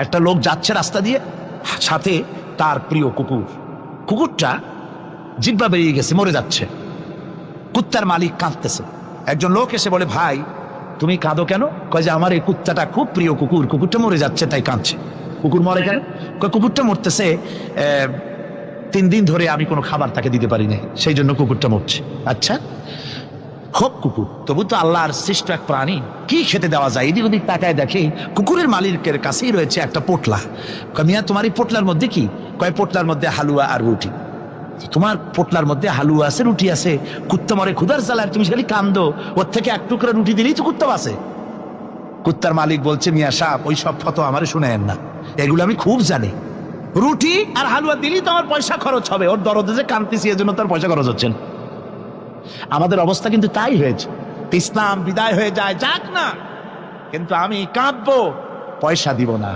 একটা লোক যাচ্ছে রাস্তা দিয়ে, সাথে তার প্রিয় কুকুর। কুকুরটা জিহ্বা বেরিয়ে গেছে, মরে যাচ্ছে। কুত্তার মালিক কাঁদতেছে। একজন লোক এসে বলে, ভাই তুমি কাঁদো কেন? কয় যে আমার এই কুত্তাটা খুব প্রিয় কুকুর, কুকুরটা মরে যাচ্ছে তাই কাঁদছে। কুকুর মরে কেন? কয় কুকুরটা মরতেছে 3 দিন ধরে আমি কোনো খাবার তাকে দিতে পারি না, সেই জন্য কুকুরটা মরছে। আচ্ছা হোক কুকুর, তবু তো আল্লাহর সৃষ্ট এক প্রাণী, কি খেতে দেওয়া যায়? এদিক ওদিক তাকায় দেখে কুকুরের মালিকের কাছেই রয়েছে একটা পোটলা। কয় মিয়া তোমার এই পোটলার মধ্যে কি? কয় পোটলার মধ্যে হালুয়া আর রুটি। তোমার পোটলার মধ্যে হালুয়া আছে, রুটি আছে, কুত্তা মরে ক্ষুধার জ্বালায় তুমি খালি কান্দো, ওর থেকে এক টুকরা রুটি দিলেই তো কুত্তা বাঁচে। কুত্তার মালিক বলছে, মিয়া সাহেব ওই সব ফতো আমারে শুনেন না, এগুলো আমি খুব জানি। রুটি আর হালুয়া দিলেই তো আমার পয়সা খরচ হবে, ওর দরদে যে কাঁদতেছি এজন্য তার পয়সা খরচ হচ্ছে না। আমাদের অবস্থা কিন্তু তাই হয়েছে। ইসলাম বিদায় হয়ে যায়, যাক না, কিন্তু আমি কাঁদবো, পয়সা দিব না।